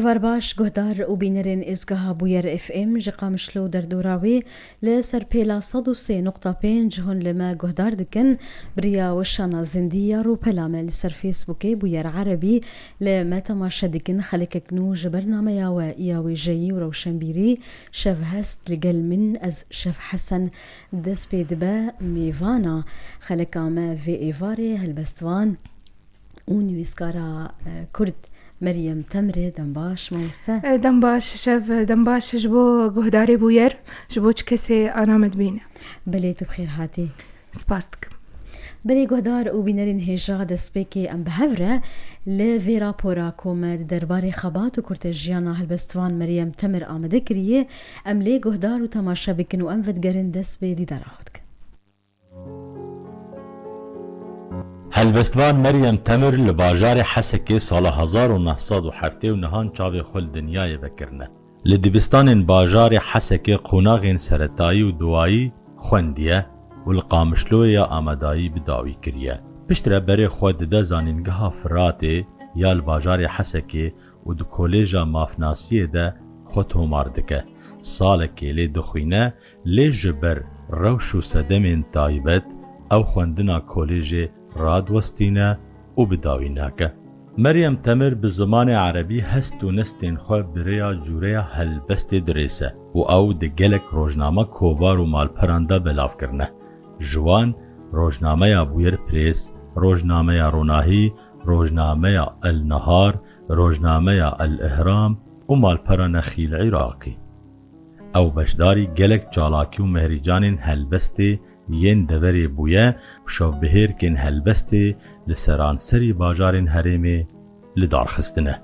إيفار باش گهدار و بینرین ازگاه بویر اف ام جقامشلو در دوراوی لسر پیلا 103.5 هون لما گهدار دکن بریا وشانا زندیه رو پلامه لسر فیسبوکی بویر عربی لما تماشا دکن خلق کنوج برنامه یاوی جایی و روشنبیری شف هست لگل من از شف حسن دس پیدبا میوانا خلق آمه في إيفاري هالبستوان ونويسكارا كرد مريم تمري دنباش موسى دنباش شاف دنباش جبو گهداري بوير جبو كسي أنا مدبينة بليتو بخير هاتي سباستك بلي گهدار و بینرین هجا دسپیکی ام بهوره لویرا پورا کومد درباره خبات و کرت جیانا هلبستوان مريم تمر آمده کریه ام لی گهدار و تماشا بکن و ام ودگرن دست به دیدار خودک هلبستوان مريم تمر لباجار حسكي سال 1907 و نهان چاوی خل دنیای بکرنه لدبستان باجار حسكي قوناغین سرطایی و دوایی خوندیه و القامشلوی آمدایی بداوی کریه پشتره بری خود ده زانینگاه فراته یا الباجار حسكي و دو کلیجا مافناسیه ده خود هماردکه سالکی لی دخوینه لی جبر روش و سدمین تایبت او خوندنا کلیجه راد وستینه و بداویناکه مريم تمر بزمان عربي هستو نستين خو بريا جوريا هلبست دريسه و او دگلك روجنامه کوبار و مالپرانده بلاف کرنه جوان روجنامه بویر پریس روجنامه روناهی روجنامه النهار روجنامه الاهرام و مالپرانه خیل عراقی او بشداری گلک چالاکی و مهریجان هلبستی ین دوری بویه شو بهیر کن هلبستی لسران سری باجارین هریمی لدار خستنه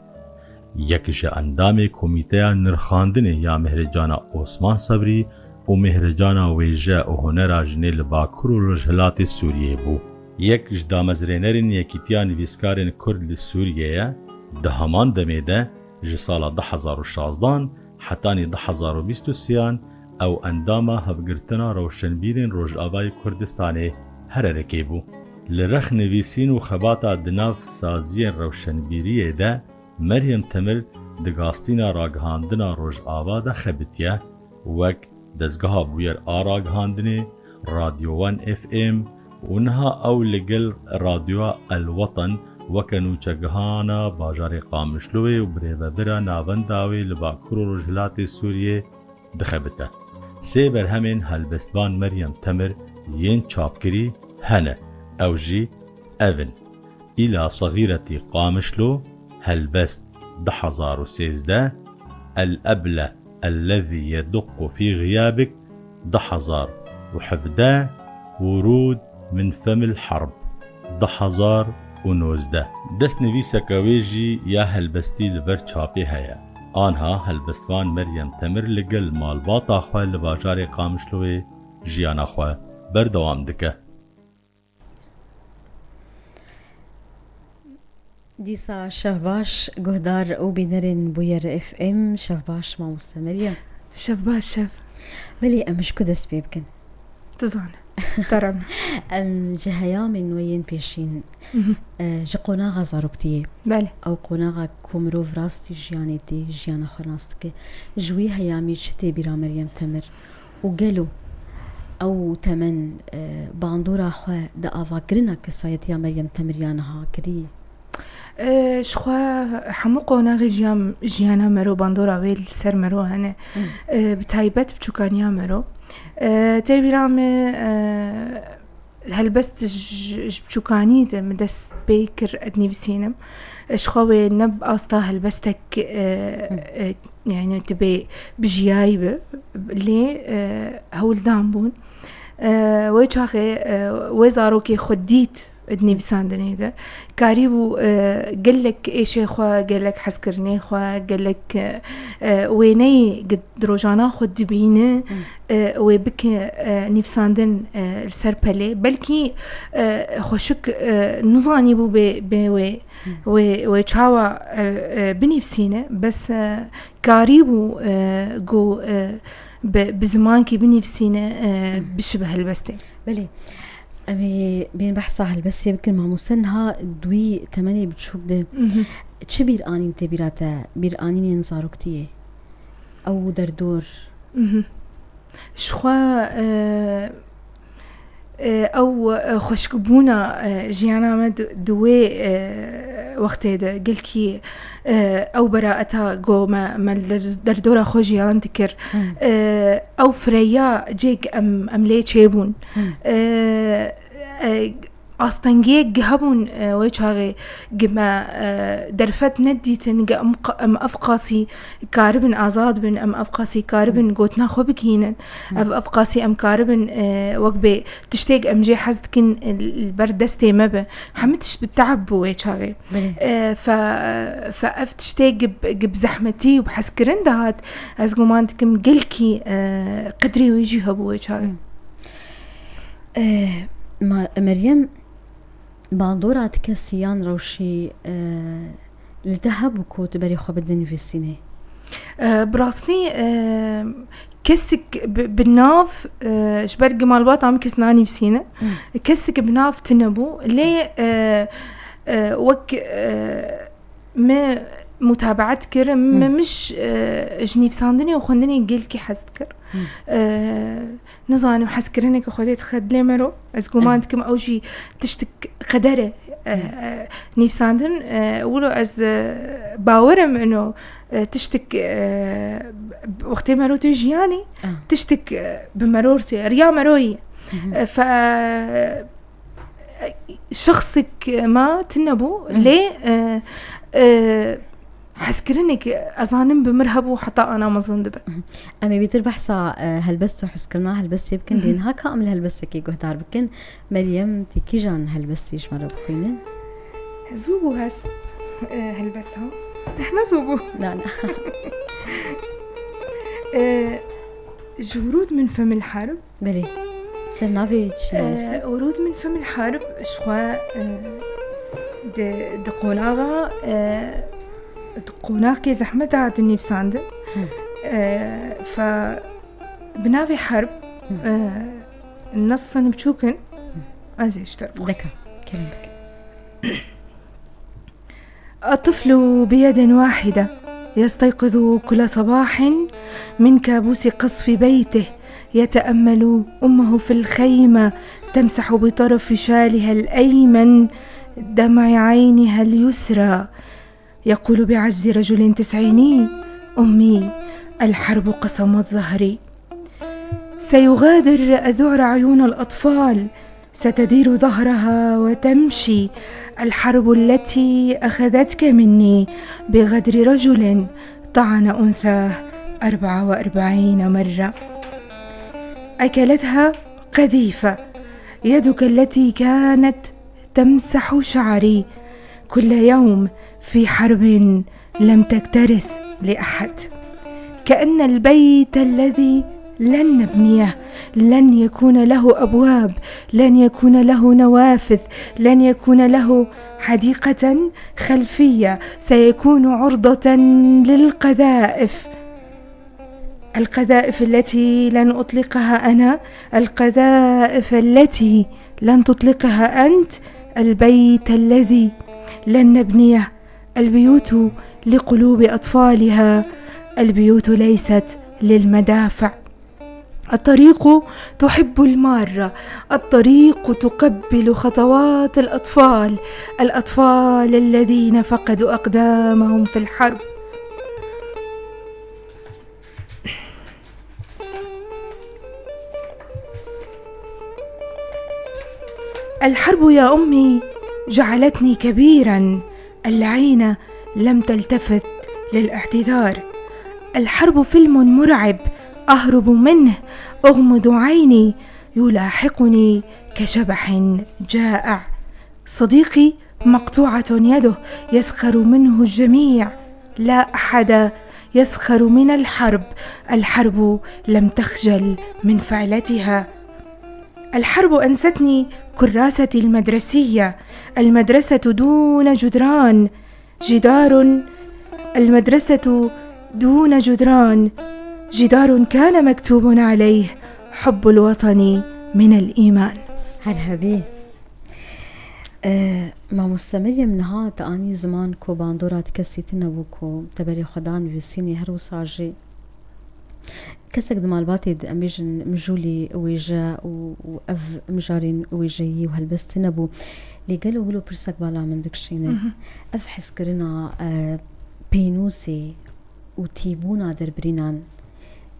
یکیش اندام کمیته نرخاندنه یا مهرجانا عثمان صبری و مهرجانا ویجه و هنر جنه لباکر و رجهلات سوریه بو یکیش دامزرینرین یکیتیا نویسکارین کرد لسوریه ده همان دمیده جسال 2016 حتانی 2023 او انداما هفگرتنا روشنبیرین روجاوای کردستانی هررکی بو لرخ نویسین و خباتا دناف سازین روشنبیریه ده مریم تمر دگاستینا راگهاندنا روجاوا ده خبتیه وک دزگاه بویر آراگهاندنی رادیو 1 اف ام ونها او لگل رادیو الوطن وکنو چگهانا باجار قامشلوی و بریو برا ناونداوی لباکر و رجهلات سوریه دخبته سه برهمین هلبستوان مريم تمر ين چاپکری هنه او جی اون الى صغيرة قامشلو هلبست 2013 الأبلة الذي يدق في غيابك 2017 ورود من فم الحرب 2019 دست نویسه کویجی یا هلبستی لبر چاپی هیا آنها هلبستوان مريم تمر لگل مالباتا خواه لباجار قامشلوی جیانا خواه بردوام دکه دیسا شف باش گهدار او بینرین بویر اف ام شف باش ما مريم شاف باش شاف بلي امش كدس بيبكن تزانه ترم ام جهيا من وين بيشين جقونا غزاروكتيه بله او قوناغا کومرو فراستي جياني دي جيانا خناستك جوي هيامي شتي بيرا مريم تمر وقالوا او تمن باندورا خو دا افاكرنا كسايت يا مريم تمر يانها كري شخوا حمو قوناغي جيانا مرو باندورا ويل سر مرو هنه بتايبت بچوكانيا مرو تبيرام هلبست بچوكاني ده مدست بيكر ادني بسينم شخوي نب استا هلبستك يعني تبي بجيايب لي هول دامبون ويشاخي وزاروكي خديت ادني بساندني ده كاريبو قالك ايش اخوا قالك حسكرني اخوا قالك ويني قد دروجانا خد بينه وبك نفساندن السربلي بلكي خوشك نظاني بو بي وچاوا بنفسينه بس كاريبو جو بزمانكي بنفسينه بشبه البستين بلي أمي بين بحثها هالبس يمكن مع مسنها دوي تمانية بتشوف ده چه بیرانین تبیراته بیرانین زاروکتیه او در دور شخوا او خوشكبونا جيانا ما دوي وقتی ده گل کی او براءتا گو ما در دورا خو جیان تکر او فریا جيك ام لي چيبون أستنجي جهبون ويشاغي جما درفت نديتن أم أفقاسي كاربن آزاد بن أم أفقاسي كاربن قوتنا خوبكينن أم أفقاسي أم كاربن وقبي تشتاق أم جي حزدكن البرد دستي مبا حمتش بالتعب ويشاغي فأف تشتاق جب زحمتي وبحسكرن دهات أزقومانتكم قلكي قدري ويجي هبو ويشاغي مريم باندورات كسيان روشي لذهب وكوت بري خو بدني في السنة براسني كسك بناف شبر جمالبات عم كسناني في سنة كسك بناف تنبو ليه وك ما متابعت كر مش جنيف ساندني وخندني قلكي حزكر نظاني وحسكرنك وخديت خد لي مرو أزقومانتكم أو شي تشتك قدره نيفساندن ولو أز باورم إنه تشتك وقت مرو تجياني تشتك بمرورتي ريا مروي ف شخصك ما تنبو ليه حسكرنك أظانم بمرهبو حتى أنا مظندبة أمي بيتر بحثا هلبستو حسكرنا هلبستي بكن لين هاكا أمل هلبستي كي قهدار بكن مريم تكي جان هلبستي شمرا بخوينين زوبو هست هلبستها احنا زوبو لا جورود من فم الحرب بلي سنافي ورود من فم الحرب شخوا دقوناغا قوناغ كي زحمة هات النفساند فبنافي حرب النص بشوكن أزي اشتربوا ذكا كلمك الطفل بيد واحدة يستيقظ كل صباح من كابوس قصف بيته يتأمل أمه في الخيمة تمسح بطرف شالها الأيمن دمع عينها اليسرى يقول بعز رجل تسعيني أمي الحرب قسمت ظهري سيغادر الذعر عيون الأطفال ستدير ظهرها وتمشي الحرب التي أخذتك مني بغدر رجل طعن أنثاه 44 مرة أكلتها قذيفة يدك التي كانت تمسح شعري كل يوم في حرب لم تكترث لأحد كأن البيت الذي لن نبنيه لن يكون له أبواب لن يكون له نوافذ لن يكون له حديقة خلفية سيكون عرضة للقذائف القذائف التي لن أطلقها أنا القذائف التي لن تطلقها أنت البيت الذي لن نبنيه البيوت لقلوب أطفالها البيوت ليست للمدافع الطريق تحب المارة الطريق تقبل خطوات الأطفال الذين فقدوا أقدامهم في الحرب الحرب يا أمي جعلتني كبيرا اللعينة لم تلتفت للاعتذار الحرب فيلم مرعب أهرب منه أغمض عيني يلاحقني كشبح جائع صديقي مقطوعة يده يسخر منه الجميع لا أحد يسخر من الحرب لم تخجل من فعلتها الحرب أنستني كراستي المدرسية المدرسة دون جدران المدرسة دون جدران جدار كان مكتوب عليه حب الوطن من الإيمان هرهبي ما مستمرة منها تاني زمان كو باندورات كسيتنا بوكو تبري خدان فيسيني هرو ساجي كسك دمال باتي أميجن مجولي ويجا وأف مجارين ويجي وهالبستنا بو اللي قالوا بلو برسك بالا من دكشيني أف حس كرنا بينوسي وتيبونا دربرينان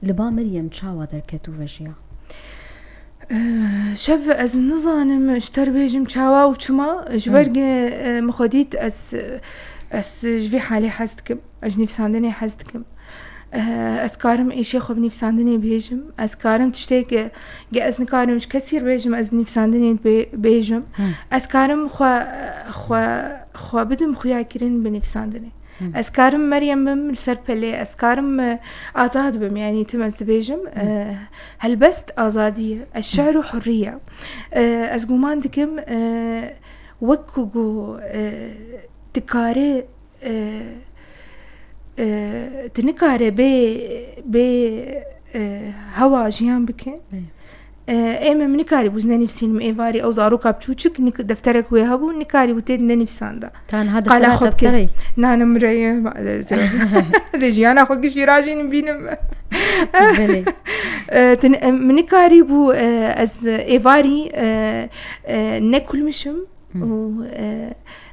لبا مريم تشاوا دركتو وجيا شوف از نظانم اشتر بيجم تشاوا وشما جبرق مخديت از جوي حالي حزتكم اجني فساندني حزتكم اسكارم ايشي خو بني فساندني بيجم اسكارم تشتيك از نكارم مش كثير بيجم از بني فساندني بيجم اسكارم خو بدم خويا كرين بني فساندني اسكارم مريم بم لسر بلي اسكارم آزاد بم يعني تمز بيجم هلبست آزادية الشعر حرية أزقومان دكم وكوغو تكاري تنكاري بي هوا جيان بكين ايما منكاري بوزنا نفسين ميفاري او زاروكا بتشوچك نك دفترك ويهبو نكاري وتدنا نفساندا كان هذا دفتري نانا مري زي جيانا خوك شيراجين بينم منكاري بو از ايفاري نكل مشم و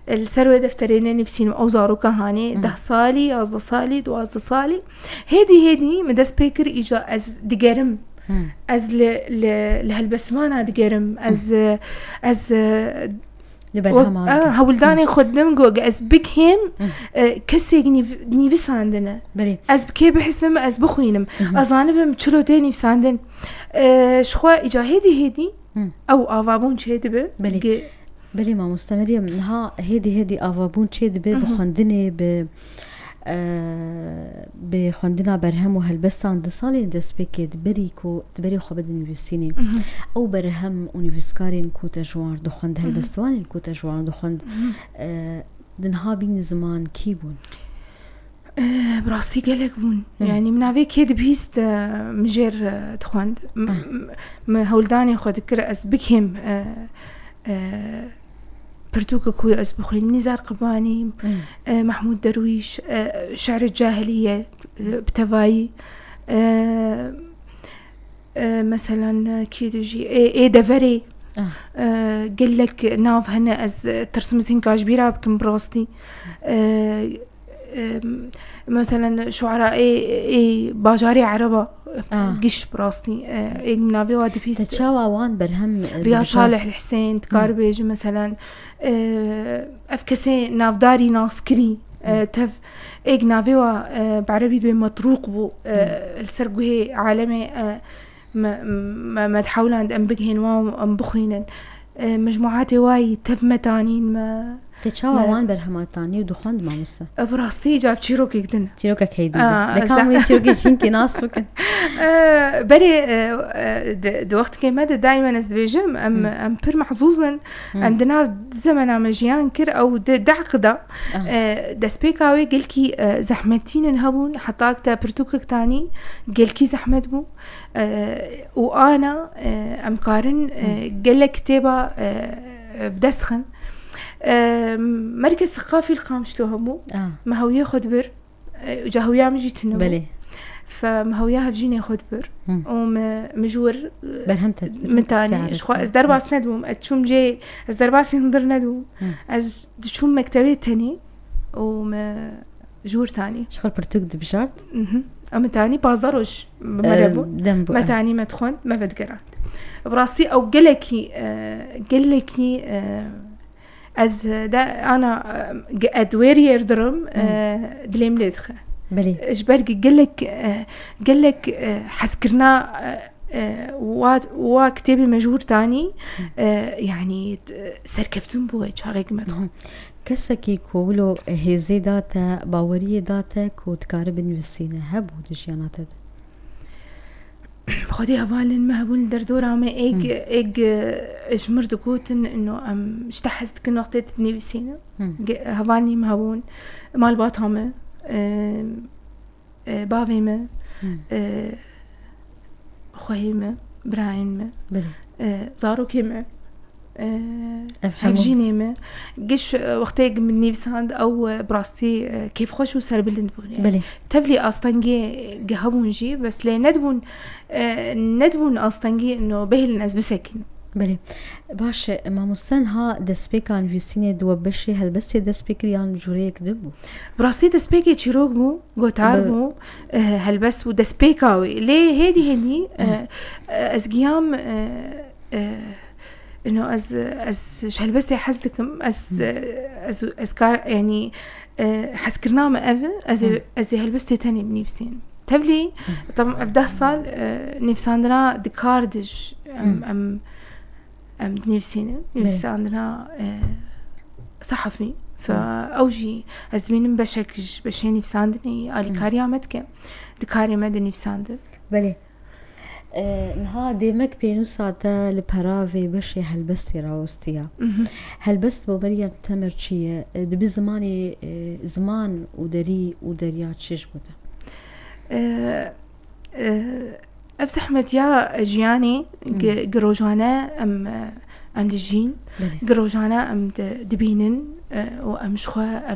السروة دفترين نفسين او زاروكا هاني 10 صالي 11 صالي 12 صالي هيدي مدى سبيكر اجا از دقرم از لهالبسمانة دقرم از هولداني خدم جو از بكهم كسي نيفساندنا از بكي بحسم از بخوينم ازانبم چلو تاني فساندن شخوا اجا هيدي او آوابون چه دبه بلي ما مستمرية منها هيدي آوابون چه دبه بخندني بخوندنا برهم وهالبستان دسالي دس بكيد بري خو بدن فيسيني او برهم اونيفسكارين كو تجوار دخند هالبستوان كو تجوار دخند دنها بين زمان كيبون براستي قالك بون يعني منافي كيد بيست مجير دخند ما هولداني خو ذكر اس بكهم برتوك كوي أسبخين نزار قباني محمود درويش شعر الجاهلية بتفاي مثلا كيدجي اي دفري قال لك ناف هنا از ترسمزين كاجبيرا بكم براستي مثلا شعراء اي باجاري عربة قش براستي اي منافي وادي بيست تتشاوى وان برهم رياض صالح الحسين تكاربيج مثلا افكسي نافداري ناسكري تف ايق نافيوا بعربي بين مطروق بو السرقه عالمي ما تحاول عند ام بغين وام بخينن مجموعات واي تف متانين ما تتشاوى وان برهمات تاني ودخند ما مسا براستي جاب تشيروكي كدن تشيروكا كيدي لكان وين تشيروكي شينكي ناس وكن بري د وقت كيما دائما ازبيجم ام بير محظوظا عندنا زمن مجيان كر او دعقده دسبيكاوي قالكي زحمتين نهبون حتى تا برتوكك تاني قالكي زحمت بو وانا ام قارن قال كتابه بدسخن مركز ثقافي الخامس توهمو ما هو ياخد بر جاهويا مجيتنو بلي فمهوياها بجيني ياخد بر ومجور برهمت متاني شخوا از درباس ندوم اتشوم جي از درباس ينظر ندوم از تشوم مكتبه تاني ومجور تاني شخول برتوك دبشارت اما تاني بازدروش بمربو ما تاني ما تخون ما بدقرات براستي او قلكي از دا انا ادوير يردرم دليم لدخه بلي اجبرك قالك حسكرنا وكتابي مجهور تاني يعني سركفتم بو چارك مدخل كسكي كولو هزي داتا باوريه داتا كود كاربن وسينه هبو دشياناتد خدي هوالن ما هبول دردورة ما ايج اجمر دكوتن انه ام اشتحزت كن وقت تتني بسينا هوالني ما هبون مال باطامة بابي ما خوهي ما براين ما زارو كيما هفجينيمه قش وقتي من نيفساند او براستي كيف خوش وسر بلند بوني بلي تبلي اصطنجي جهبونجي بس لي ندبون اصطنجي انه به الناس بسكن بلي باش ما مستن ها دسبيكان فيسيني دوبشي هل بس دسبيكريان جوريك دبو براستي دسبيكي تشيروغمو غوتارمو هل بس ودسبيكاوي ليه هدي از قيام انه از شهلبستي حسدكم از كار يعني حسكرنا ما از هلبستي تاني بنفسين تبلي طبعا افده صال نفساندنا دكاردش ام نفسينا نفساندنا صحفي فاوجي ازمين بشكش بشيني نفساندني الي كاريامتك دكاري مدني نفساند بلي نها ديمك بينو ساعتا لبرافي بشي هلبستي راوستيا هلبست بو مريم تمرشية دبي زماني زمان ودريات شش بودا أفزحمت يا جياني قروجانا أم دجين قروجانا أم دبينن وأم شخوا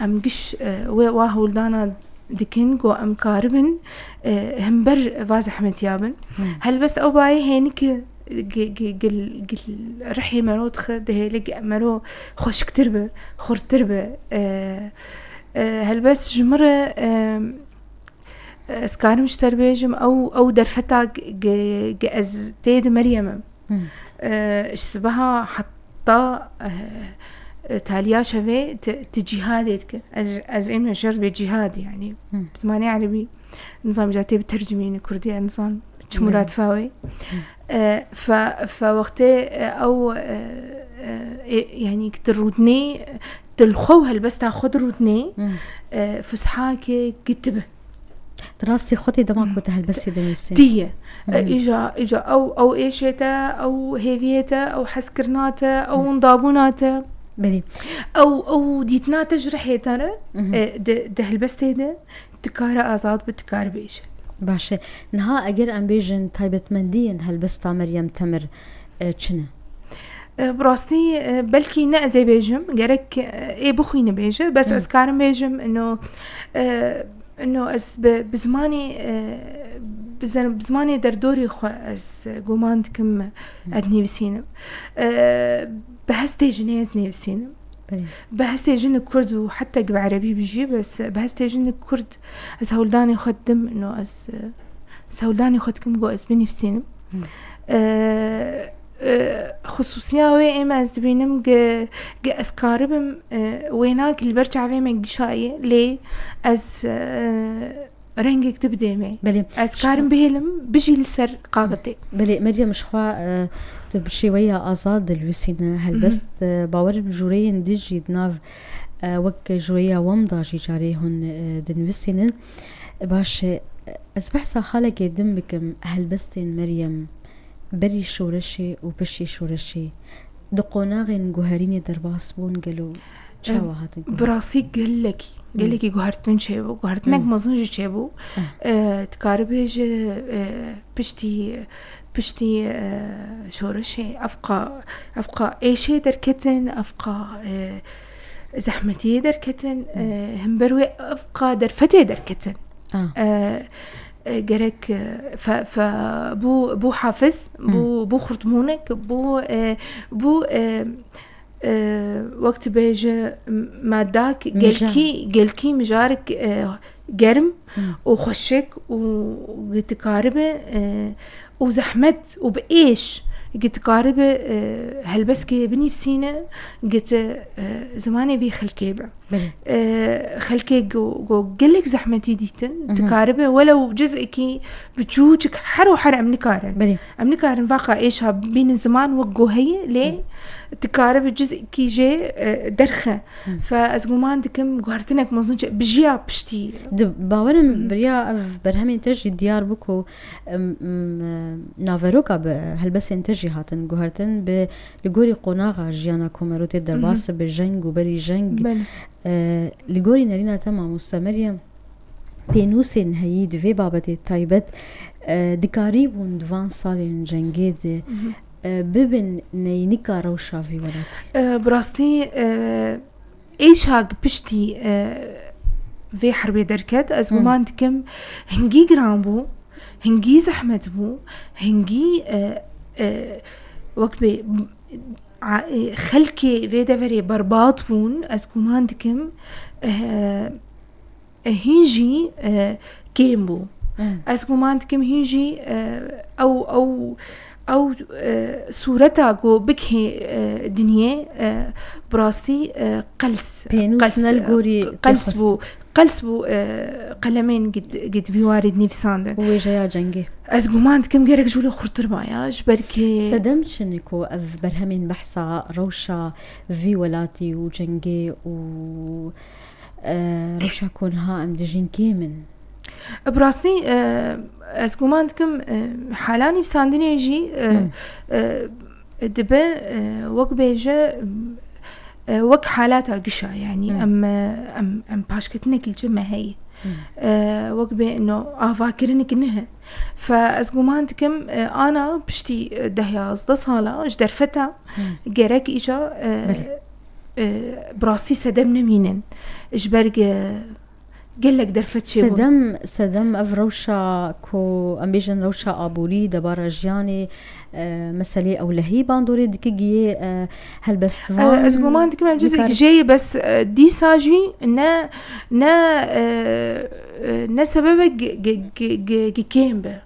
أم قش واهولدانا دكين جو ام كاربن همبر فاز احمد يابن هل بس او باي هينك قل رحي مرو تخد هيلق مرو خوش كتربه خور تربه هل بس جمره اسكارمش تربيجم او درفتا از تيد مريم اشتبها حتى تاليا شوي تجهادك از إنه شرط بجهاد يعني بزماني عربي نظام جاتي بترجمين كردي نظام شمولات فاوي فوقتي او يعني كترودني تلخو هالبس تاخد رودني فسحاكي كتبه دراستي خطي دماغ وتهلبسي دميسي تيه إجا أو إيشيتا أو هيفيتا أو حسكرناتا أو نضابوناتا بلي او ديتنا تجرحي ترى ده هلبستي ده تكار آزاد بتكار بيش باشه نها اگر ام بيجن تايبت مندين هلبستا مريم تمر چنه براستي بلكي نأزي بيجم جرك اي بخوين بيجه بس اسكارم بيجم انه از بزماني دردوري خو از قوماندكم ادني بسينم بهستي جنيز نيفسينم بهستي جن كرد وحتى قب عربي بيجي بس بهستي جن كرد از هولداني خدم انه از هولداني خدكم جو از بنفسينم خصوصيا وي اما از دبينم ج اسكاربم ويناك البرچاوي مقشايه لي از رنگك تبديمي بلي اسكارم بهلم بيجي لسر قاغتي بلي مريم شخوا تبشي ويا ازاد الوسينه هلبست باور بجورين ديجي دناف وك جويا ومضا جي جاريهن دنوسينن باش اسبحسا خالك دمكم هلبستين مريم بري شورشي وبشي شورشي دقوناغن جوهريني درباس بون قالوا شاوا هاتن براسي قالكي جوهرت من شيبو جوهرت نك مزنج شيبو تكاربيج بشتي شورشي افقا ايشي دركتن افقا زحمتي دركتن همبروي افقا درفتي دركتن جرك بو حافظ بو خرطمونك بو وقت بيجي ماداك جلكي مجارك جرم وخشك وتقاربه وزحمت وبايش قلت قاربة هلبسكي بني في سينا قلت زماني بي خلكيبة خلكي جو قلك زحمتي ديتن تقاربة ولو جزءكي بتجوجك حر أمني كارن باقا إيشها بين الزمان وقو هي ليه تقاربة جزءكي جي درخة فأزقومان دكم قهرتنك مظنش بجيا بشتي باورم بريا برهمين تجي ديار بكو نافروكا هلبسين تجي هاتن قهرتن لقوري قناغا جيانا كومروتي درباس بجنگ وبري جنگ لقوري نرينا تمام مستمرية بينوسين هيد في بابتي تايبت دكاري بون دوان سالين جنگيد ببن نينكا روشا في ولاتي براستي ايش هاك بشتي في حربي دركت از قمان دكم هنجي جرامبو هنجي زحمت بو هنجي وقت خلكي في دفري برباط بون از قمان دكم هنجي كيمبو از قمان دكم هنجي او صورتها جو بكهي دنيا براستي قلس قلس بو قلمين قد بيوارد نفساندن وجايا جنگي از قمان كم جرك جولو خرطر بايا جبركي صدمت شنكو اف برهمين بحثا روشا في ولاتي وجنگي و روشا كونها ام دجين كيمن براستي از قمان كم حالاني بساندني يجي دبا وق بيجا وق حالاتها قشا يعني ام باشكتنك الجمع هي وق بي انه فاكرينك انها فاز قمان كم انا بشتي دهيا قصد صاله اش درفتها جرك اجا براستي صدمنا مينن اش برق قال لك درفت شي صدم اف روشا كو امبيجن روشا ابوري دبارا جياني مسألة أو لهي باندوري دكيجي هالبستفان أزقومان دكما مجزء جاي بس دي ساجي نا سببه كيم به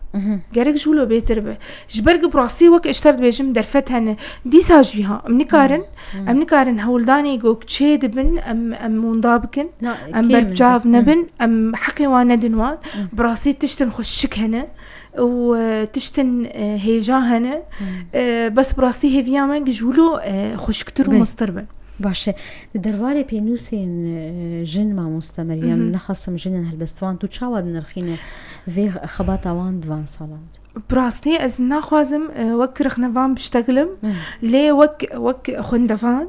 جارك جولو بيتر به جبرق براستي وك اشترت بيجم درفتها دي ساجيها أم نكارن هولداني جوك تشيد بن أم مندابكن أم برجاف نبن أم حقي وانا دنوان براستي تشتن خشك هنا وتشتن هيجاهنا بس براستي هيفياما جولو خشكتر ومستربن باشه درباره بينوسين جن ما مستمرين نخصم جنن هالبستوان تو تشاود نرخينه في خباطه وان دوان صالات براستي از ناخوازم وك رخنفان بشتغلم لي وك خندفان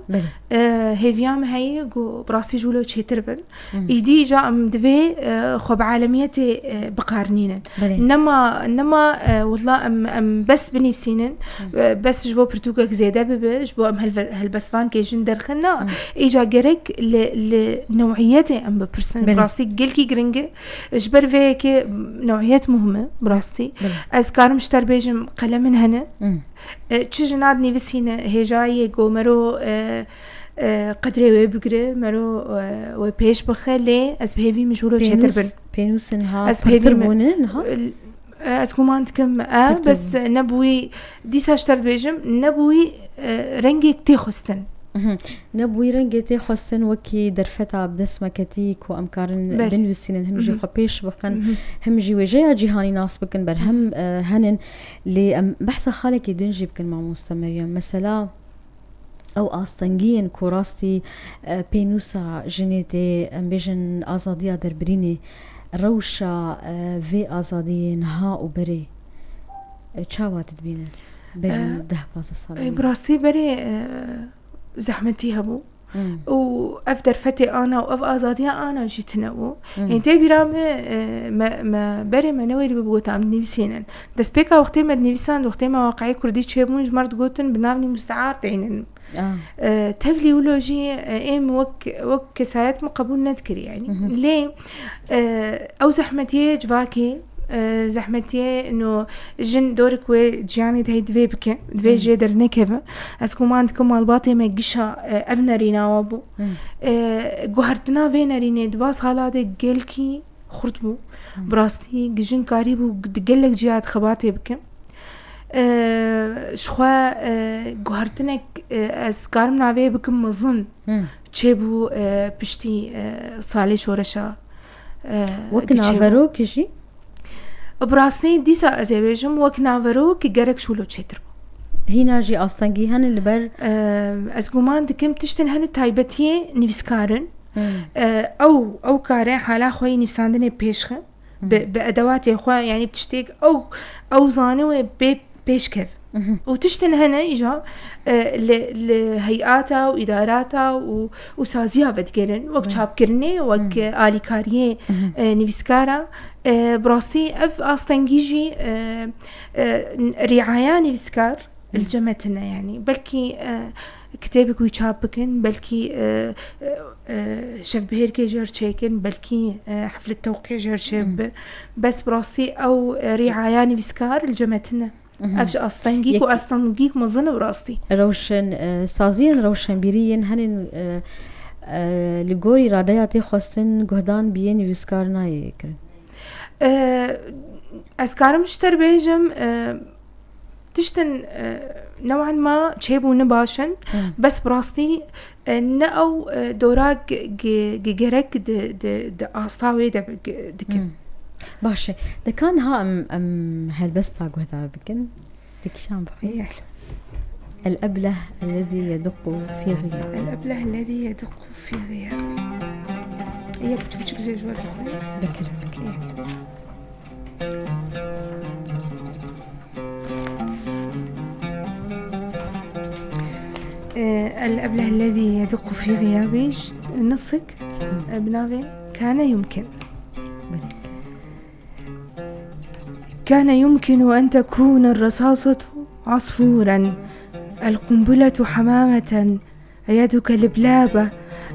هيفيام هي جو براستي جولو تشيتربن يدي جا ام دفي خو بعالميتي بقارنين انما والله ام بس بنفسينن بس جبو برتوكك زياده جبو ام هالبسفان كيجن درخنا اجا جرك لنوعيتي ام ببرسن براستي قلكي جرينجه جبر فيك نوعيات مهمه براستي از كارم اشتر بيجم قلم من هنا تشجناد نيفس هنا هجاي جو مرو قدري وبقري مرو وبيش بخلي از بهيفي مجورو تشتربن بينوسنها تربوننها از كوماند كم بس نبوي ديسا اشتر بيجم نبوي رنجي تيخستن نبوي رنجي تيخستن وكي درفتا بدسمكتيك وامكارن بنوسين همجي خبيش بخن همجي وجايا جيهاني ناس بكن برهم هنن اللي بحث خالك يدنجي بكن مع مستمرين مثلا او آستنگین کوراستي بينوسا جنيتي امبيجن آزاديا دربريني روشا في آزادي نها وبري چاوات تبينه بين ده باز الصالة براستي بري زحمتي هبو وأفدر فتي أنا وأف آزاديها أنا جيتناو يعني تبيرام ما بري ما نوير ببوت عم نفسينا دس بيكا وقتي ما نفسان وقتي ما واقعي كردي تشيبونج مرد قوتن بنابني مستعار تعين تفلي ولوجي إيم وك كسايات مقبول نذكر يعني ليه أو زحمتي جواكي زحمتي انه جن دورك وجاني ده دفي بك دفي جدر نكبه اسكم عندكم الباطي ما قشا ابن رينا وابو جوهرتنا فين رينا دواس حالات قلكي خرطبو براستي جن قريبو قلك جهات خباتي بك شخوا جوهرتنك اسكارم نافي بكم مظن تشيبو بشتي صالي شورشا وكنا فاروق شي براستي ديسا ازيبيجم وكنافرو كي جرك شولو تشتر هنا جي آستنگی هن اللي بر از گمان دکم تشتن هن تایبتیه نفسکارن او کاره حالا خوی نفساندن پیشخه بأدوات خواه يعني بتشتيك او زانو بيشكف وتشتن هنا إجا لهيئاتها وإداراتها وسازيها بدقرن وك چاب كرني وك آلي كاريه نفسكارا براستي اف آستنگيجي رعاية نفسكار الجمتنا يعني بلكي كتابك ويشابكن بلكي شف بهير كي جر تشيكن بلكي حفلة توقيع جر شب بس براستي أو رعاياني بسكار الجمتنا أفش أصلا جيك وأصلا جيك مظنة براستي روشن سازين روشن بيرين هنن لجوري رادياتي خاصن جهدان بيني بسكار نايكرن أسكار مشتر بيجم تشتن نوعا ما تشيبو نباشن بس براستي نأو دوراك جيرك د أصطاوي دكن باشا ده كان ها أم هالبستا جهدا بكن دكشان بخير الأبله الذي يدق في غياب الأبله الذي يدق في غياب هي بتوجك زي جوال بكر الأبله الذي يدق في غيابي نصك بناغي كان يمكن أن تكون الرصاصة عصفورا القنبلة حمامة يدك لبلابة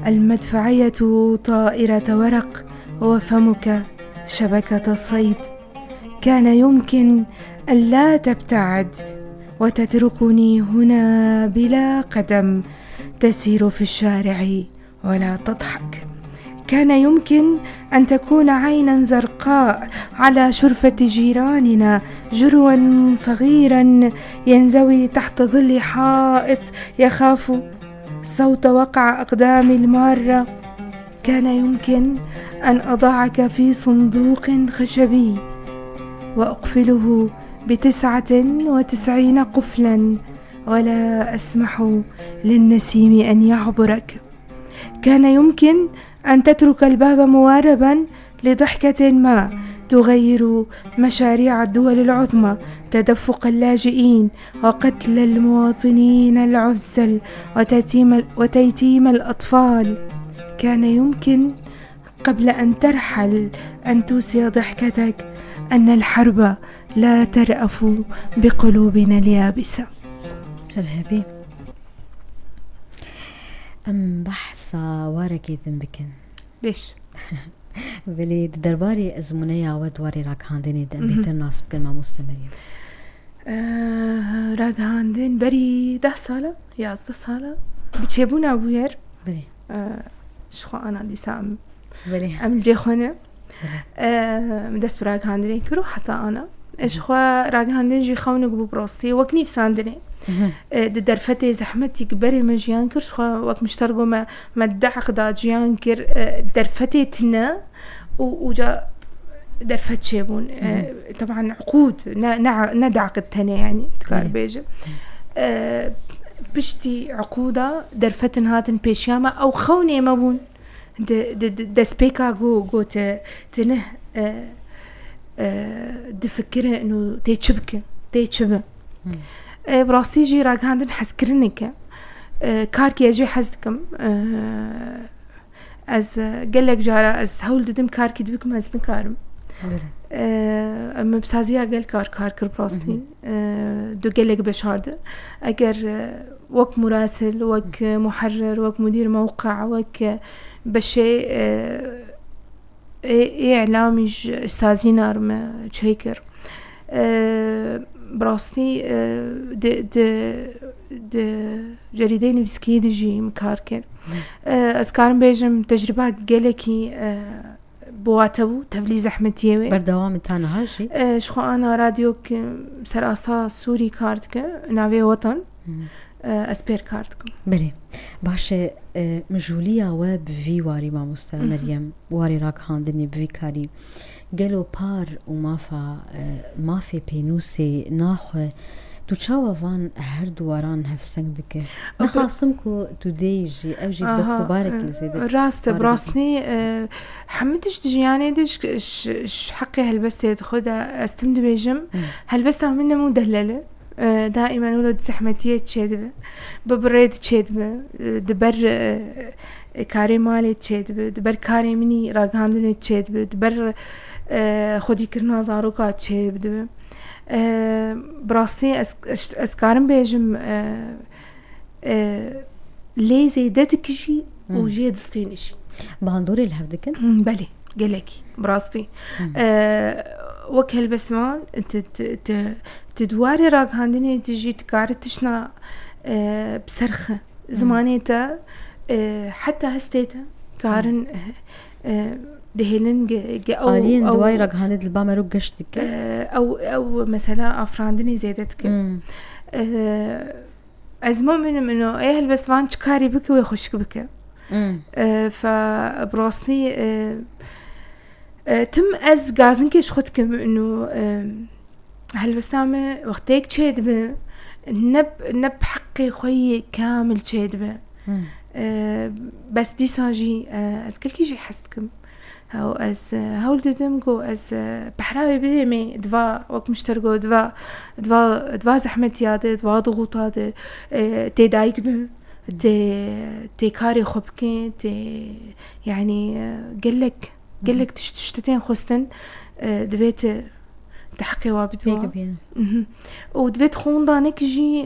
المدفعية طائرة ورق وفمك شبكة الصيد كان يمكن أن لا تبتعد وتتركني هنا بلا قدم تسير في الشارع ولا تضحك كان يمكن أن تكون عينا زرقاء على شرفة جيراننا جروا صغيرا ينزوي تحت ظل حائط يخاف صوت وقع أقدام المارة كان يمكن أن أضعك في صندوق خشبي وأقفله ب99 قفلا ولا أسمح للنسيم أن يعبرك كان يمكن أن تترك الباب مواربا لضحكة ما تغير مشاريع الدول العظمى تدفق اللاجئين وقتل المواطنين العزل وتيتيم الأطفال كان يمكن قبل أن ترحل أن توصي ضحكتك أن الحرب لا ترأف بقلوبنا اليابسة الهبي أم بحثا واركي ذنبكن بيش بلي درباري أزمونيا ودواري راك هانديني دم بيتر ناس بكلمة مستمرين راك هاندين بري 10 سالة 11 سالة بتشيبونا أبوير بلي شخو أنا دي سام بلي أم الجيخونة مدست براك هاندين كرو حتى أنا شخو راك هاندين جي خونك ببراستي وكنيف ساندني درفتي زحمتي كبري مجيان كر شخو وك مشترقو ما دعق دا جيان كر درفتي تنا وجا درفت شيبون طبعا عقود ندعق التاني يعني تكار بيجي بشتي عقودة درفتن هاتن بيشياما أو خوني مبون دا سبيكا جو تنه دفكره إنه تيتشبه براستي جي راك هاندن حسكرنك كاركي أجي حزدكم از قالك جارة از هول دم كاركي دبك ما زنكارم مبسازيها قال كار كر براستي دو قالك بشهادة أجر وك مراسل وك محرر وك مدير موقع وك بشي إعلامي استاذينار ما تشيكر براستي د جريدين بسكي دجي مكاركن أذكارم بيجم تجربة قالكي بواتبو تبلي زحمتيوي بردوام تانا هاشي شخو أنا راديوك سراستا سوري كارتك ناوي وطن أسبير كارتكم بلي باشا مجوليا واب في واري ما مستا مريم واري راك هاندني بفي كاري قالوا بار ما في بينوسي ناخو تو تشاوفان هر دواران هفسنگ دکه نخاصمكو تو دیجی او جید بکو بارك لزيدك راست براسني حمدش دجياني دش حقي هالبستي خدا استمد بيجم هالبسته منه مو دلله دائما ولد زحمتيه تشدبه ببريد تشدبه دبر كاري مالي تشدبه دبر كاري مني راغاندن تشدبه دبر خودي كرنا زاروكا تشدبه براستي أسكارم بيجم لي زيدتك شي وجي دستين شي باندوري الهفدكن بلي قالكي براستي وك هالبسمان تدواري راك هاندني تجي تكارت تشنا بسرخة زمانيتا حتى هستيتا كارن دهيلن او قالين دواي راك هاند البامرو قشتك او مثلا افراندني زيدتك ازمو منه ايه هالبسمان تكاري بك ويخشك بك فبراستي تم از غازن كيش خدكم انه هالبسامة وقتيك تشيدبه نب حقي خوي كامل تشيدبه بس دي ساجي از كل كيجي حسكم هاو از هاول ددمكو از بحراوي بديمي دفا وقت مشتركو دفا زحمت ياده دفا ضغوطاده تي دايكبه تي كاري خبكين تي يعني قلك تشتتين خستن دبيت تحقي وابدوا ودبيت خون دانك جي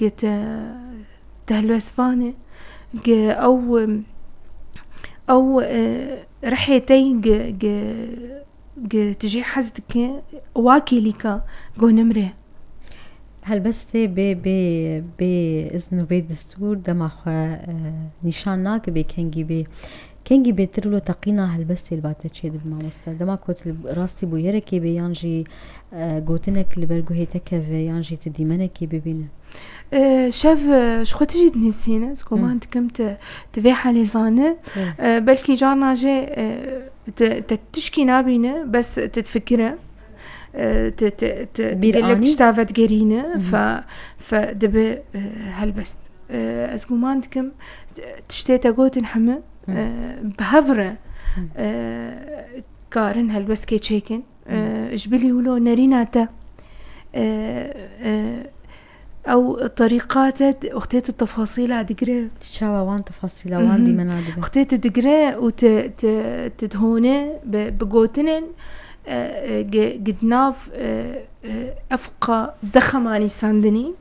قلت تهلوسفاني او رحيتي تجي حزتك واكي ليكا جو نمره هل بس بي إذنه بي دستور دم أخوة نشانناك بي كنجي بيترلو تقينا هل بس الباتة تشيد بماموستا دم أكوت راستي بويركي بي يانجي قوتنك لبرقو هيتك يانجي تديمنكي ببينه شاف شخو تجد نفسينا سكو ما عندكم تبيح على زانه بلكي جانا جي تشكي نابينه بس تتفكره تقلك تشتافت قرينه فدب هالبس اسكو ما عندكم تشتيتا قوت نحمه بهفره كارن هالبس كي تشيكن اجبلي ولو ناريناتا او طريقات اختيت التفاصيل ادقرا شاوا وان تفاصيل وان دي منادب اختيت تدقرا وتدهونه بقوتنن قد ناف افقى زخماني ساندني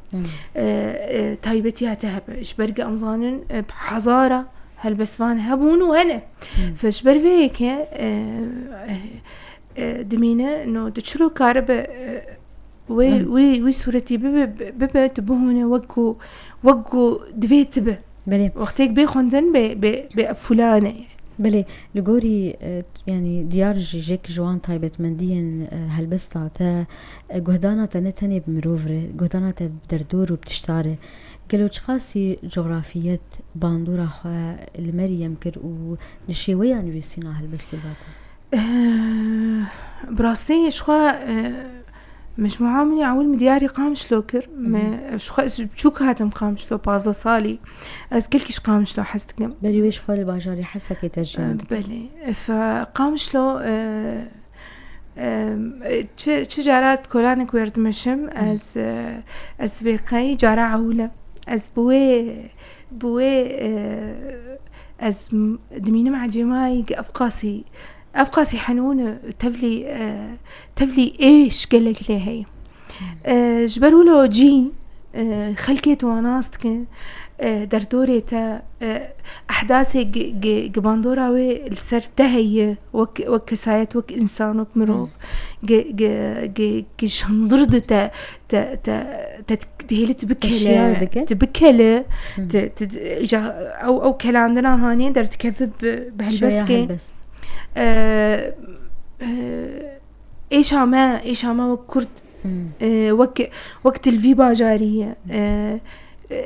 تايبتي هتهب اشبرق امزانن بحضاره هالبسفان هبون وانا فاشبر بيك دمينه انه تشرو كارب وي صورتي بب تبهونه وقو دفيت به بلي وقتك بيخوندن بفلانه بلي لغوري يعني ديار جيك جوان طيبت مندين هالبسطة تا قهدانا تنتني بمروفري قهدانا تبدردور وبتشتاري قالوا خاصي جغرافية باندورا خوا المريم كر ولشيوية نويسينا هالبسطة براستي شخوا مجموعة مني عول مدياري قامش لوكر شخوا بشوك هاتم قامش لو بازا صالي از كلكيش قامش لو حستكم بلي ويش خول باجاري حسك يتجين بلي فقامش لو جارات كولانك ويردمشم از بيقاي جارة عولة از بوي از دمينة مع جماي أفقاسي حنونة تبلي إيش قالك لي هي جبروا له جي خلكت وناستك دردوري تا أحداثي جباندورا والسر تهي وك سايت وك إنسان وك مروف شندرد تا تهيلي تبكله أو كلاندنا هاني در تكذب بهالبسكي ايش عما وكرت وقت الفي باجارية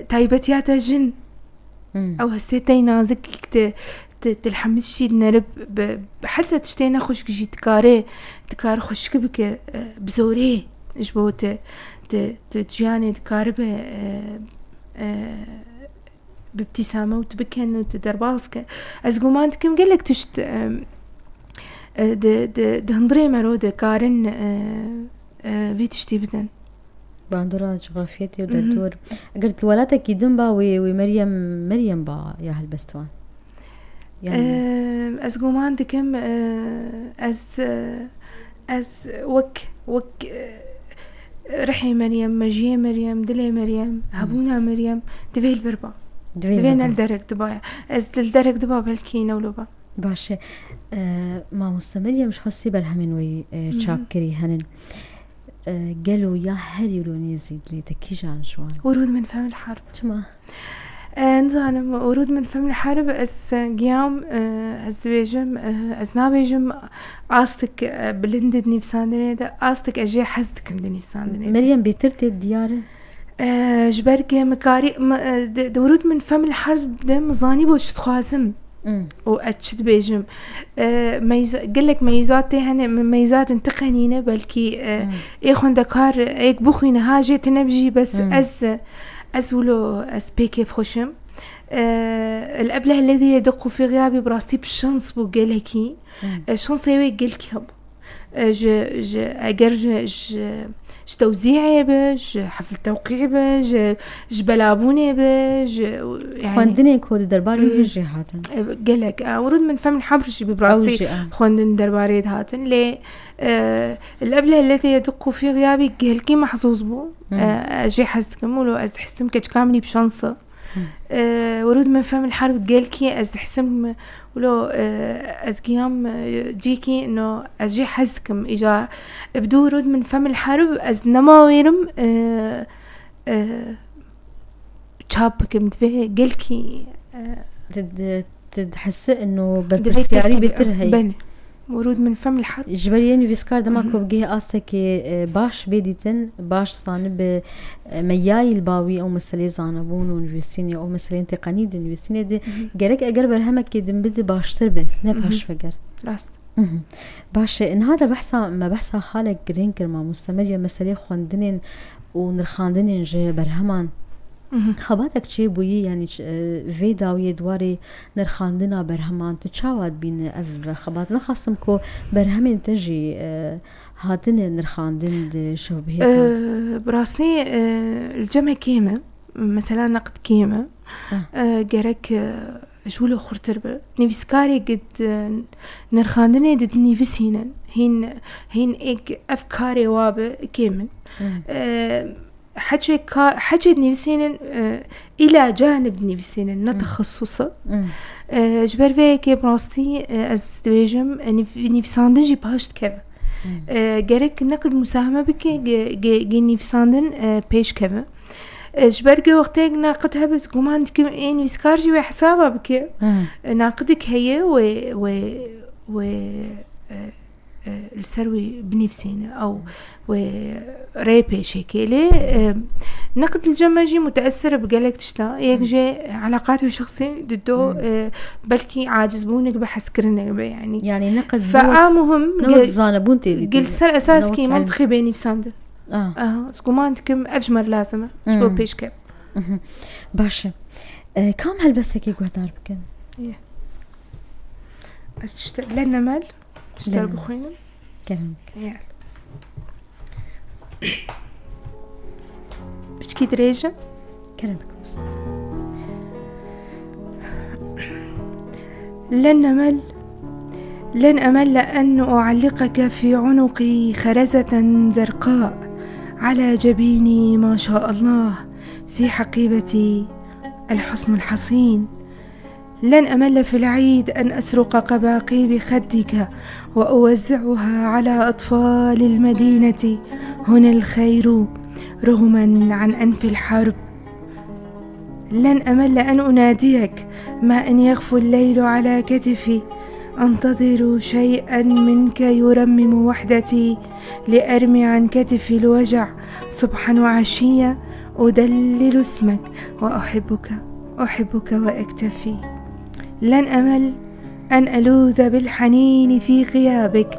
تايبتياتا جن او هستيتي نازك تلحمد شي نرب حتى تشتينا خشك جي تكار خشك بك بزوري جبوت تجياني تكار بابتسامة وتبكن وتدرباسك ازقومان كم قالك تشت هندري مرود كارن في تشتي بدن باندورا جغرافيتي ودردور قلت ولاتك يدنبا ومريم با يا هالبستوان يعني أزقومان دكم از وك رحي مريم مجيه مريم دلي مريم هبونا مريم دبي الفربا دبينا الدرك دبايا از الدرك دبا بلكي نولوبا باشه ما مستمرية مش حسي برهمين وي تشاكري هنن قالوا يا هريولو نيزيد لي تكيج عن شوان ورود من فم الحرب شما نزانم ورود من فم الحرب از قيام از بيجم از نابيجم آستك بلندد نيفساندني دا آستك أجي حزدكم دي نيفساندني مريم بيترتي الديارة جبرك مكاري ورود من فم الحرب دا مزاني بوش تخوازم وأتشد بيجم قلك ميزاتي هنا ميزات تقنينة بلكي إيخون دكار إيك بخوين هاجي تنبجي بس أزولو أسبيكي فخشم الأبله الذي يدق في غيابي براستي بشنص بو قلكي الشنص يوي قلكي هب أجر توزيعي بج حفل توقيعي بج بلابوني بج يعني خواندني كود درباري ويجي هاتن قالك ورود من فم الحبرش ببراستي خواندن درباري هاتن لي الأبله الذي يدق في غيابي قالكي محظوظ بو أجي حسكم ولو أزحسم كاملي بشانسة ورود من فم الحرب قالكي أزحسم ولو أزقيام جيكي إنه أجي حزكم إجا بدو ورود من فم الحرب أز نماويرم تشابكم تبه قالكي تحس إنه بالبرسياري بترهي بني ورود من فم الحرب جبريني فيسكار دماكو بجيه آستك باش بيديتن باش صانب مياي الباوي أو مسألة زانبون ونفسيني أو مسألة تقنية نفسيني دي جرك أجر برهمك كدم بدي باش تربه نباش فجر راست باش إن هذا بحثا ما بحثا خالق جرينكر ما مستمر مسألة خواندنين ونرخاندنين جه برهمان خباتك چه بویی یعنی وی داوی دواری نرخاندنا برهمان تشاواد بین اف خبات نخصم کو برهمین تجی هاتن نرخاندن شبهه براسني الجمع كيمة مثلا نقد كيمة جرك شولو خرتر نيفسكاري قد نرخاندني دد نيفسينن هين اك افكاري واب كيمن حكي نفسينا إلى جانب نفسينا نتخصصا جبر فيك براستي از دويجم نفساندن جي باشت كذا جرك نقد مساهمة بك جي نفساندن بيش كذا جبر وقتك ناقدها بس قمان دكم إيه نفسكار جي وحسابها بك ناقدك هي و السروي بنفسينا أو وريبي شكله نقد الجماجي متأثر بقالك تشتا يجي علاقاته الشخصية ضده بلكي عاجز بونك بحس كرنك يعني نقد فمهم زانبونتي قل سر أساس كي منطقي بيني بسانده سكومانتكم أفجمر لازمة شبه بيش كب باشا كم هالبسكي قهدار بكن لنا مال اشتغل بخوينا كلامك بشكي دريجة كلامك بس لن أمل أن أعلقك في عنقي خرزة زرقاء على جبيني ما شاء الله في حقيبتي الحسن الحصين لن أمل في العيد أن أسرق قباقيب خدك وأوزعها على أطفال المدينة هنا الخير رغما عن أنف الحرب لن أمل أن أناديك ما أن يغفو الليل على كتفي أنتظر شيئا منك يرمم وحدتي لأرمي عن كتفي الوجع صبحا وعشية أدلل اسمك وأحبك وأكتفي لن أمل أن ألوذ بالحنين في غيابك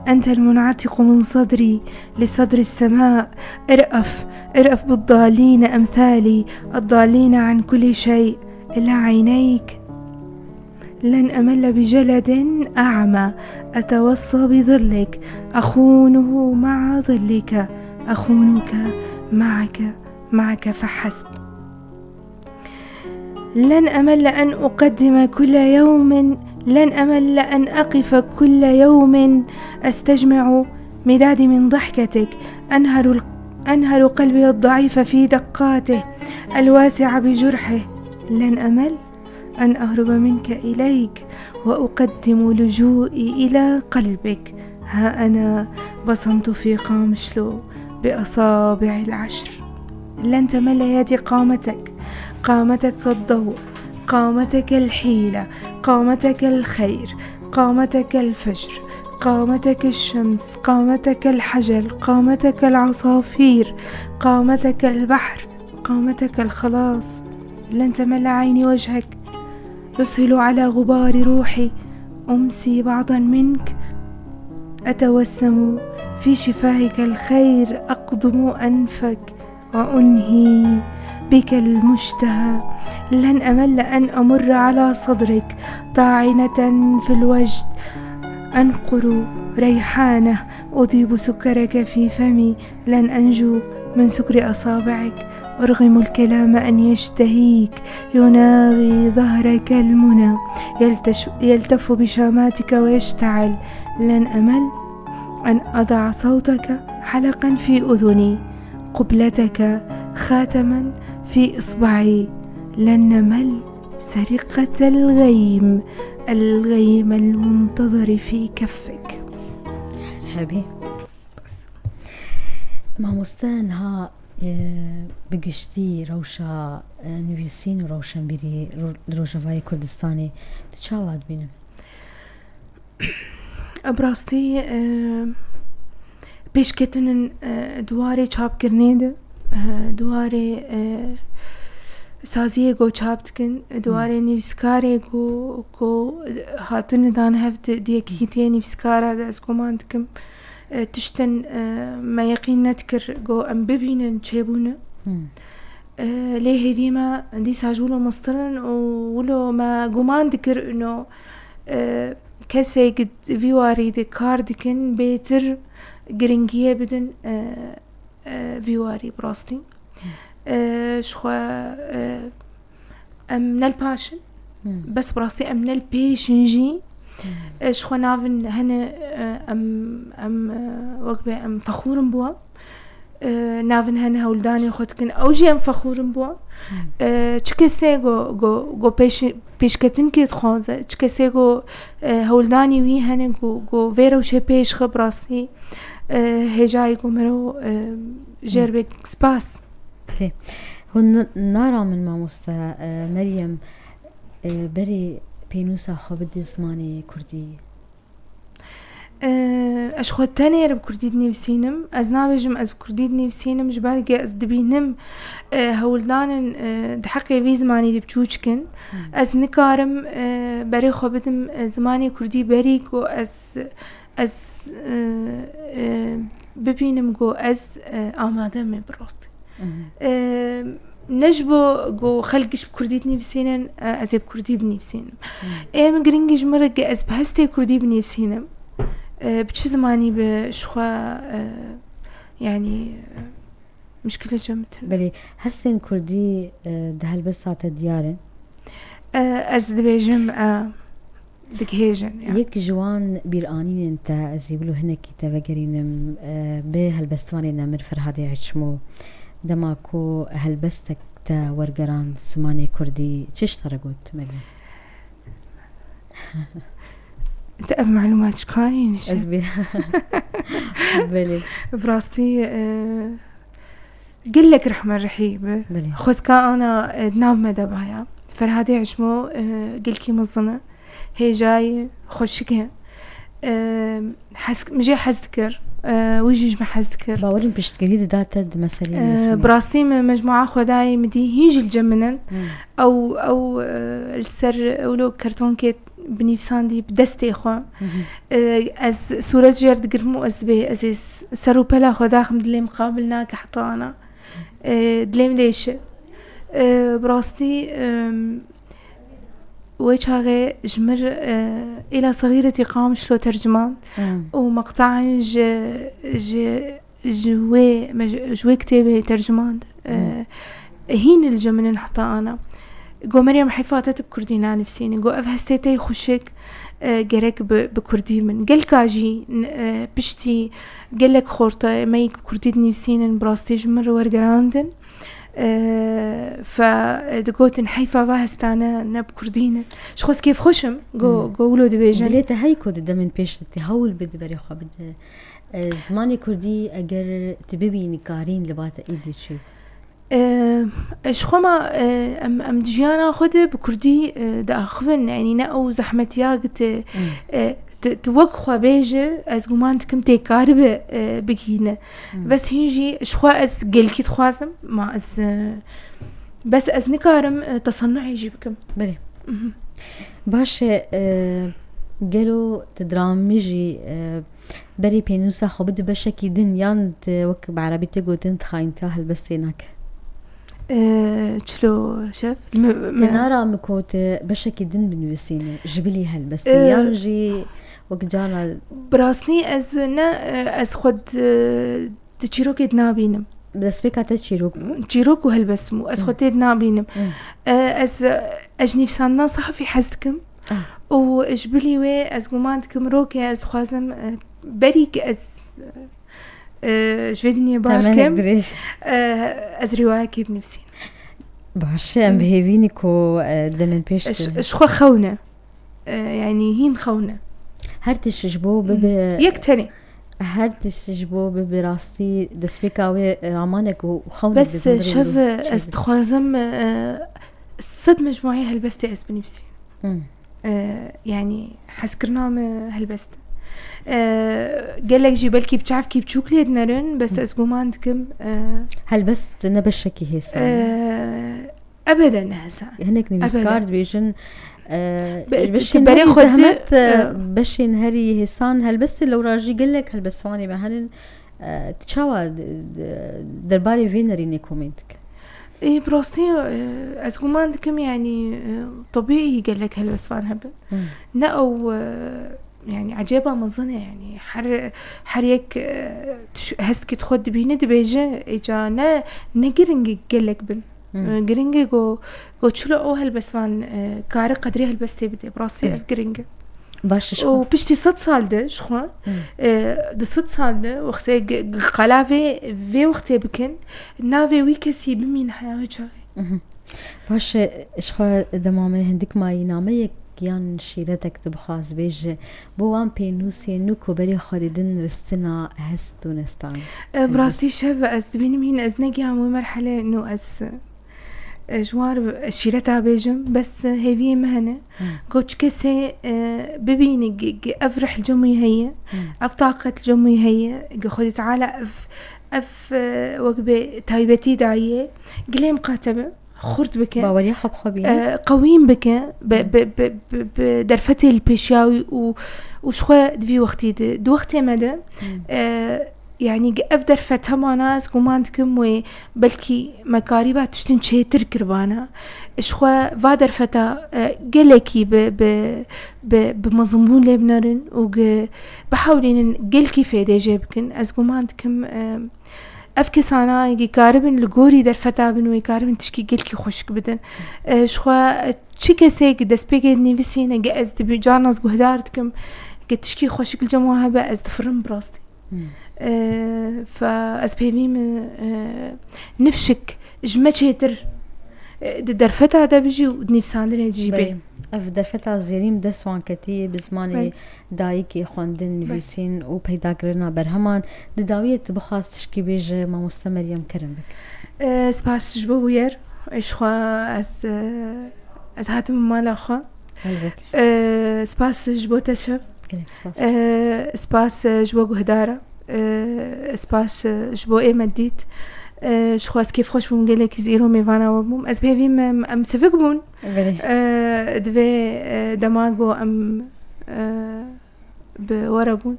أنت المنعتق من صدري لصدر السماء ارأف بالضالين أمثالي الضالين عن كل شيء إلا عينيك لن أمل بجلد أعمى أتوصى بظلك أخونه مع ظلك أخونك معك فحسب لن أمل أن أقدم كل يوم لن أمل أن أقف كل يوم أستجمع مدادي من ضحكتك أنهل قلبي الضعيف في دقاته الواسع بجرحه. لن أمل أن أهرب منك إليك وأقدم لجوئي إلى قلبك. ها أنا بصمت في قامشلو بأصابع العشر. لن تمل يدي قامتك، قامتك الضوء، قامتك الحيلة، قامتك الخير، قامتك الفجر، قامتك الشمس، قامتك الحجر، قامتك العصافير، قامتك البحر، قامتك الخلاص. لن تمل عيني وجهك، يسهل على غبار روحي أمسي بعضا منك. أتوسم في شفاهك الخير، أقضم أنفك وأنهي بك المشتهى. لن أمل أن أمر على صدرك طاعنة في الوجد، أنقر ريحانة أذيب سكرك في فمي. لن أنجو من سكر أصابعك، أرغم الكلام أن يشتهيك، يناغي ظهرك المنى، يلتف بشاماتك ويشتعل. لن أمل أن أضع صوتك حلقا في أذني، قبلتك خاتما في إصبعي. لن نمل سرقة الغيم، الغيم المنتظر في كفك. حبي مامۆستان ها بگشتی روشا نویسین و روشنبیری ڕۆژەڤایی کوردستانی چاوات بینم؟ براستی پێشکەوتنن دوارێ چاپکردنێ دوارێ سازیە گۆ چاپ دکن دوارێ نویسکارێ گۆ هاتنەدان هەفت دیەکیتێ نویسکارە دەست گۆمان دکم تشتن ما یەقین نەتکر گۆ ئەم ببینن چێبوونە لێ هێویمە دیسا ژوولۆ مەسترن وولۆ ما گومان دکر ئنۆ کەسێک ڤیواری دە کار دکن بێتر گرنگیە بدن ڤیواری بڕاستی شخوا ئەم نەلپاشن بەس بڕاستی ئەم نەلپێشنجی شخوا ناڤن هەنە ئەم وەک بێ ئەم فەخورم بووە ناڤن هەنە هەولدانی خۆتکن ئەوژی ئەم فەخورم بووە چ کەسێ گۆ پێشکەتن کێت خوازە چ کەسێ گۆ هەولدانی وی هەنە گۆ vێرە وشێ پێشخە بڕاستی هێژایی گۆمەرە ژێربێک سپاس هون نارا من مامۆستا مەریەم بەرێ پێنووسە خۆ بدی زمانی کوردی ئەش خۆ تەنێرە بکوردیت نویسینم ئەس ناوێژم ئەس بکوردیت نویسینم ji ber ئەس دبینم هەولدانن حەقێ وی زمانی دی بچووچکن ئەس نکارم بەرێ خۆ بدم زمانی کوردی بەری گۆ ئەس ببینم گۆ ئەس ئامادەمێ بڕاستی نەش بۆ گۆ خەلکیش بکوردیت نویسینن ئەزێ بکوردی بنویسینم ئێمە گرنگیش مەرە گە ئەس بە هەستێ کوردی بنویسینم بچ زمانی بشخوا يعني مشكلة جمت بلي هسين كردي ده هالبساطة ديارن از دبيجم دقهيجن يعني. يك جوان بيرانين انت ازيبلو هنا كتابة قرينم به هالبستواني نمر فرهادي عشمو دماكو هالبستك تا ورقران سماني كردي تشترى قلت ملي انت اب معلومات شكارين ازبي بلي براستي قل لك رحمة الرحيم خذكا انا دناب مدبايا فرهادي عشمو قلكي مظنة هي جاي خوشكه مجي حزذكر وجيج ما حزذكر باورين بيشتغلي داتا مسألة براستي مجموعة خداي مدي هيج الجمنن او السر اولو كرتون كيت بنيفساندي بدستي خو از صورة جرد قرمو از بي از سرو بلا خدا خم دلي مقابلنا كحطانا دلي مديش براستي ويشاغي جمر إلى صغيرتي قام شلو ترجمان ومقطع جوي كتابة ترجمان هين الجمل نحطها أنا جو مريم حيفاتت بكردينا نفسيني جو اف هستيتي خوشك جرك بكردي من قال كاجي بشتي قال لك خورطة ماي كردي نفسين براستي جمر ورجراندن فدقوتن حيفا فاهستانا نب كردينا شخص كيف خوشم جو ولو دبيجن دليت هاي كود دمن بيش تهول بدبري خو بد زماني كردي اگر تبيبي نكارين لبات ايدي شي شخوما ام دجيانا خود بكردي دا اخفن يعني ناو زحمتياقت توقخوا بيجي از قمانت كم تيكارب بكينا بس هيجي شخوا از قلكي تخوازم ما از بس از نكارم تصنع يجي بكم بلي باش قالوا تدراميجي بري بينوسا خو بده بشكي دن يان وك بعربي تقول تنتخاين تاهل بس هناك شلو شاف تنارا مكوت بشكي دن بنوسيني جبلي هل بس يانجي وقت جانا براسني از خود تشيروك نابينم بس بيكا تشيروك وهل بس مو از خود نابينم از اجنيف سانا صحفي حزتكم وجبلي وي از قمانتكم روكي از خوازم بريك از جويدني باركم از روايكي بنفسي باش ام بهيفيني كو دمن بيش شخو خونة يعني هين خونة هرتش جبو يكتني هرتش جبو براستي دسبيكاوي رامانك وخونة بس شاف استخوازم صد مجموعي هلبستي از بنفسي يعني حسكرنام هلبست قال لك جبالكي بتعرف كيف تشوكليت نرن بس اسقوم عندكم هلبست نبشكي هيسا ابدا هسا هناك نمسكارد بيجن باش بري خدت باش نهري هيسان هلبست لو راجي قال لك هلبسواني بهن تشاوا درباري فينري كومنتك ايه براستي اسقوم عندكم يعني طبيعي قال لك هلبسوان هبل نقو يعني عجيبة مظنة يعني حريك هستكي تخد بيند بيجي إجا نجرنج قلك بن جرنج جو تشلو أو هالبسوان كار قدري هالبستي بدي براستي جرنج باش شو وبشتي 6 سال ده شخو ده 6 سال ده وقتي قلافي في وقتي بكن نافي ويكسي بمين حياة جاي باش شخو دمامي هندك ما يناميك يان شيرتك تبخاز بيج بوان بينوسي نوكو بري خالدين رستنا هستو نستان براسي شاب از بين مين از نجي عمو مرحلة انو از جوار شيرتها بيجم بس هيفي مهنة كوتش كسي ببيني افرح الجمي هي افتاقة الجمي هي خدي تعالى اف وقبي تايبتي داعية قلي مقاتبة خورت بك باوري حب خبي قويم بك بدرفتي البيشاوي وشخوا دفي وقتي دو وقتي مدى يعني أفدر فتها ناس كمانتكم وبلكي مكاريبات تشتن شيء تركربانا شخوا فادر فتا قلكي بمضمون لبنارن وبحاولين قلكي فيدي جيبكن از كمانتكم أفكسانا يجي كاربن لجوري در فتابن ويكاربن تشكي قلكي خوشك بدن شخوا تشيكسيك دسبيجي نيفسينا جاز تبي جارناس جهدارتكم كتشكي خوشك الجماعة بقى از دفرن براستي فاز بيميم نفشك جمتشيتر درفتا دا بيجي ونفساندن تجيبي اف درفتا زيريم دسوان كتي بزماني دايكي خواندن نفسين و پیدا کرنا برهمان دداوية بخواست تشكي بيجي ما مستمريم كرم بك سپاس جبو وير اشخوا از هاتم مالا خوا سپاس جبو تشف سپاس جبو گهدارا سپاس جبو اي مديت شخواست كيف خوش بوم قالك زيرو ميفانا وبوم از بهيفيم ام سفك بون دوي دماغو ام بورا بون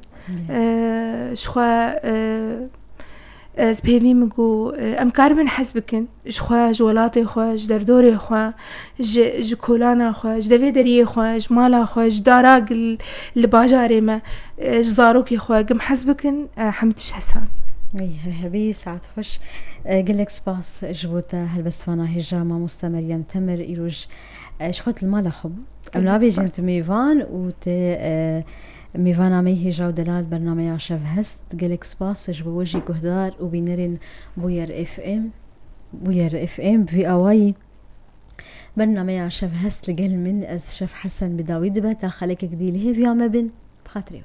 شخوا از بهيفيم جو ام كاربن حسبكن شخوا جولاتي خوا جدردوري خوا جكولانا خوا جدوي دريه خوا جمالا خوا جداراق الباجاري ما جداروكي خوا قم حسبكن حمتش حسان هبي ساعات خوش قلك سباس جبوتا هالبستوانا هجامة مستمرين تمر إيروج شخوت المالا خب أملابي جنت ميفان وت ميفان عمي هجاو دلال برنامج عشاف هست قلك سباس جبو وجي قهدار وبينرين بوير اف ام في اواي برنامج عشاف هست لقل من از شاف حسن بداوي دبتا خليك قديل هي في عم بن بخاطري